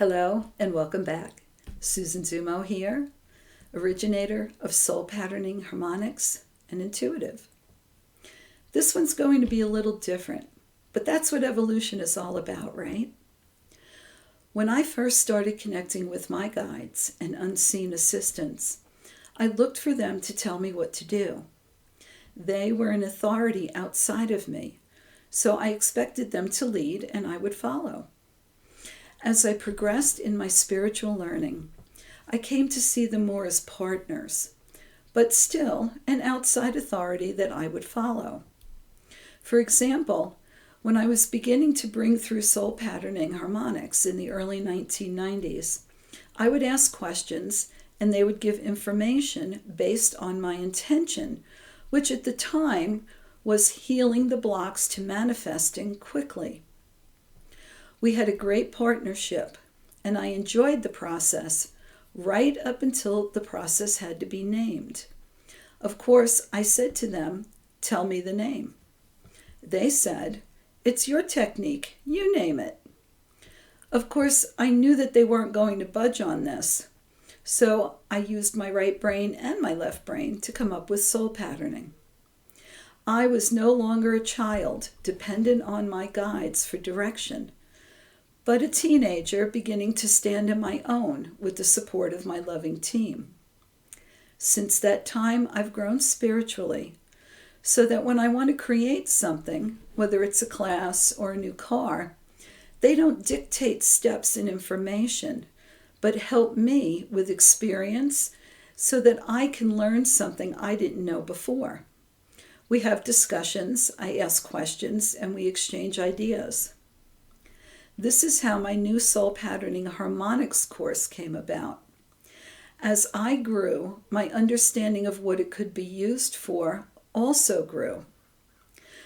Hello and welcome back. Susan Zumo here, originator of soul patterning, harmonics, and intuitive. This one's going to be a little different, but that's what evolution is all about, right? When I first started connecting with my guides and unseen assistants, I looked for them to tell me what to do. They were an authority outside of me, so I expected them to lead and I would follow. As I progressed in my spiritual learning, I came to see them more as partners, but still an outside authority that I would follow. For example, when I was beginning to bring through soul patterning harmonics in the early 1990s, I would ask questions and they would give information based on my intention, which at the time was healing the blocks to manifesting quickly. We had a great partnership, and I enjoyed the process right up until the process had to be named. Of course, I said to them, "Tell me the name." They said, "It's your technique, you name it." Of course, I knew that they weren't going to budge on this, so I used my right brain and my left brain to come up with soul patterning. I was no longer a child dependent on my guides for direction, but a teenager beginning to stand on my own with the support of my loving team. Since that time, I've grown spiritually, so that when I want to create something, whether it's a class or a new car, they don't dictate steps and information, but help me with experience so that I can learn something I didn't know before. We have discussions, I ask questions, and we exchange ideas. This is how my new soul patterning harmonics course came about. As I grew, my understanding of what it could be used for also grew.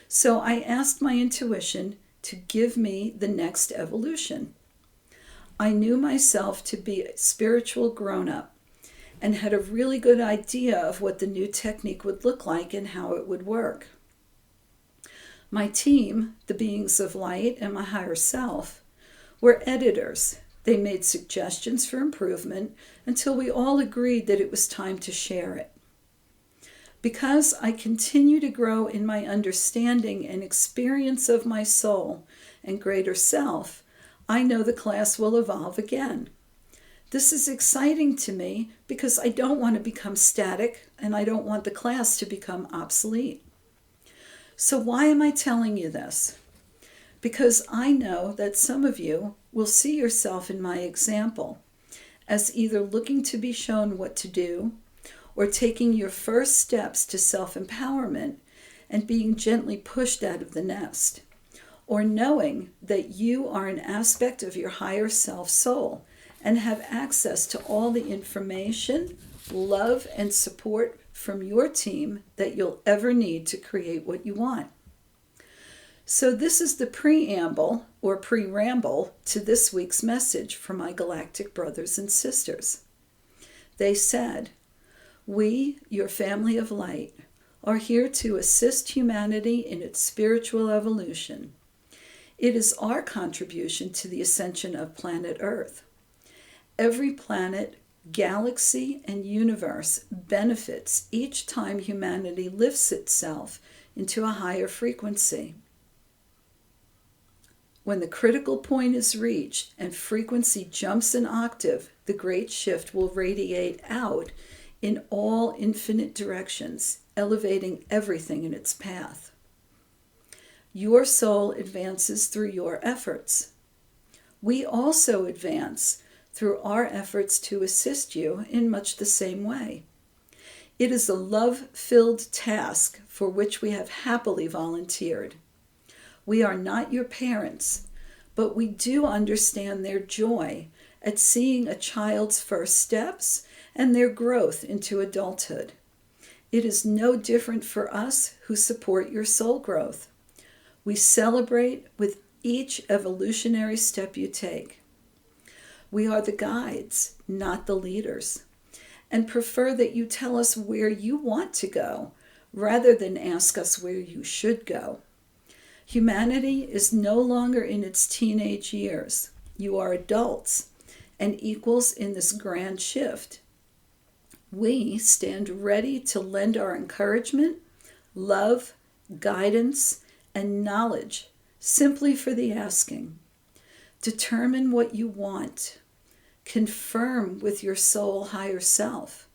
So I asked my intuition to give me the next evolution. I knew myself to be a spiritual grown-up and had a really good idea of what the new technique would look like and how it would work. My team, the beings of light and my higher self, were editors. They made suggestions for improvement until we all agreed that it was time to share it. Because I continue to grow in my understanding and experience of my soul and greater self, I know the class will evolve again. This is exciting to me because I don't want to become static and I don't want the class to become obsolete. So why am I telling you this? Because I know that some of you will see yourself in my example as either looking to be shown what to do or taking your first steps to self-empowerment and being gently pushed out of the nest, or knowing that you are an aspect of your higher self soul and have access to all the information, love, and support from your team that you'll ever need to create what you want. So this is the preamble or pre-ramble to this week's message from my galactic brothers and sisters. They said, "We, your family of light, are here to assist humanity in its spiritual evolution. It is our contribution to the ascension of planet Earth. Every planet, galaxy, and universe benefits each time humanity lifts itself into a higher frequency. When the critical point is reached and frequency jumps an octave, the great shift will radiate out in all infinite directions, elevating everything in its path. Your soul advances through your efforts. We also advance through our efforts to assist you in much the same way. It is a love-filled task for which we have happily volunteered. We are not your parents, but we do understand their joy at seeing a child's first steps and their growth into adulthood. It is no different for us who support your soul growth. We celebrate with each evolutionary step you take. We are the guides, not the leaders, and prefer that you tell us where you want to go rather than ask us where you should go. Humanity is no longer in its teenage years. You are adults, and equals in this grand shift. We stand ready to lend our encouragement, love, guidance, and knowledge simply for the asking. Determine what you want. Confirm with your soul higher self.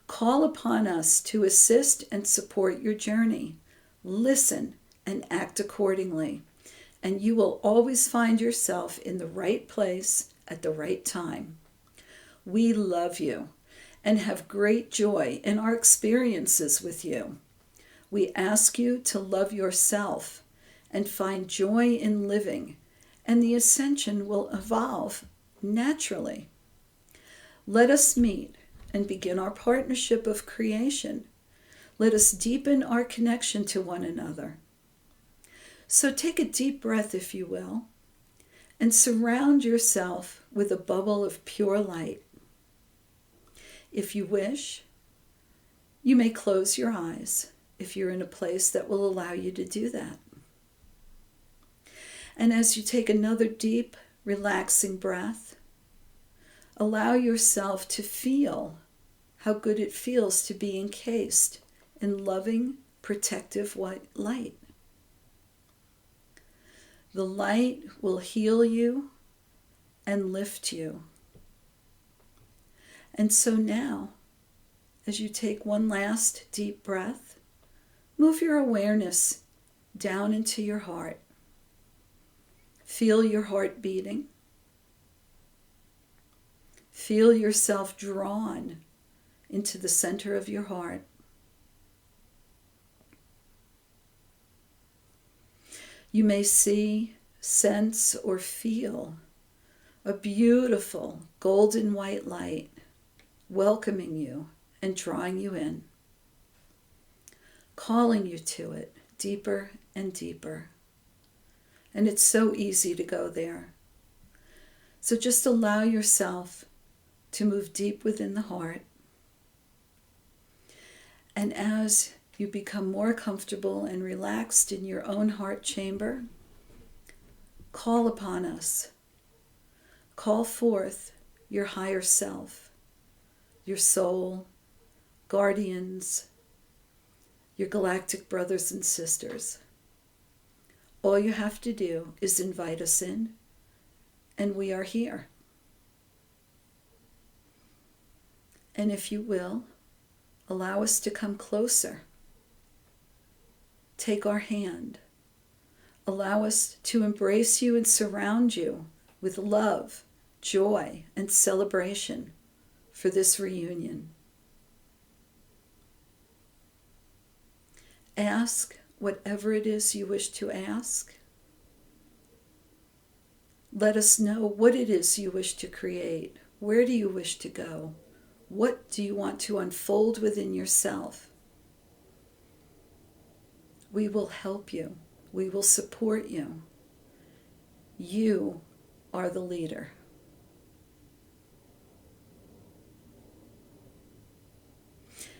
Call upon us to assist and support your journey. Listen and act accordingly, and you will always find yourself in the right place at the right time. We love you and have great joy in our experiences with you. We ask you to love yourself and find joy in living, and the ascension will evolve naturally. Let us meet and begin our partnership of creation. Let us deepen our connection to one another. So take a deep breath, if you will, and surround yourself with a bubble of pure light. If you wish, you may close your eyes if you're in a place that will allow you to do that. And as you take another deep, relaxing breath, allow yourself to feel how good it feels to be encased in loving, protective white light. The light will heal you and lift you. And so now, as you take one last deep breath, move your awareness down into your heart. Feel your heart beating. Feel yourself drawn into the center of your heart. You may see, sense, or feel a beautiful golden white light welcoming you and drawing you in, calling you to it deeper and deeper. And it's so easy to go there. So just allow yourself to move deep within the heart. And as you become more comfortable and relaxed in your own heart chamber, call upon us. Call forth your higher self, your soul, guardians, your galactic brothers and sisters. All you have to do is invite us in, and we are here. And if you will, allow us to come closer. Take our hand. Allow us to embrace you and surround you with love, joy, and celebration for this reunion. Ask whatever it is you wish to ask. Let us know what it is you wish to create. Where do you wish to go? What do you want to unfold within yourself? We will help you. We will support you. You are the leader.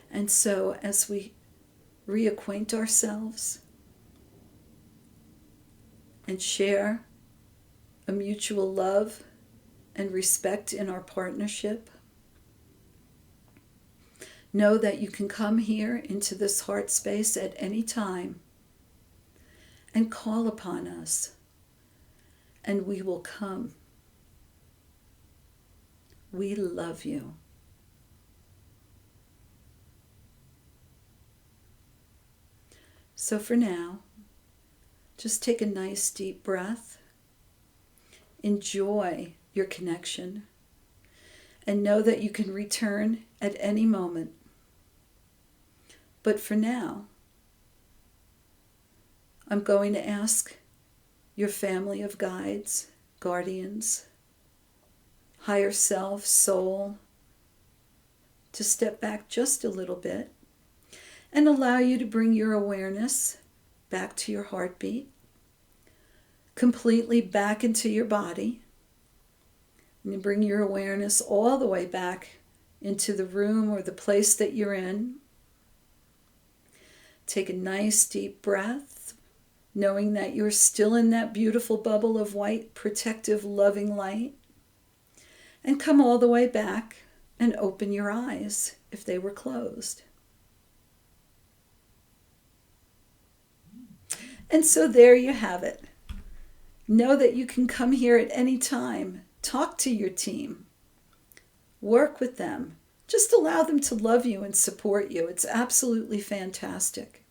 And so as we reacquaint ourselves and share a mutual love and respect in our partnership, know that you can come here into this heart space at any time and call upon us, and we will come. We love you. So for now, just take a nice deep breath. Enjoy your connection, and know that you can return at any moment. But for now, I'm going to ask your family of guides, guardians, higher self, soul, to step back just a little bit and allow you to bring your awareness back to your heartbeat, completely back into your body, and you bring your awareness all the way back into the room or the place that you're in. Take a nice deep breath, knowing that you're still in that beautiful bubble of white, protective, loving light. and come all the way back and open your eyes if they were closed. And so there you have it. Know that you can come here at any time, talk to your team, work with them. Just allow them to love you and support you. It's absolutely fantastic.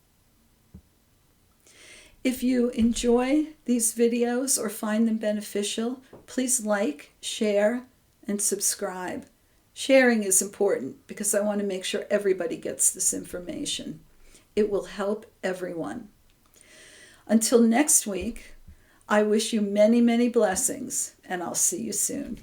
If you enjoy these videos or find them beneficial, please like, share, and subscribe. Sharing is important because I want to make sure everybody gets this information. It will help everyone. Until next week, I wish you many, many blessings, and I'll see you soon.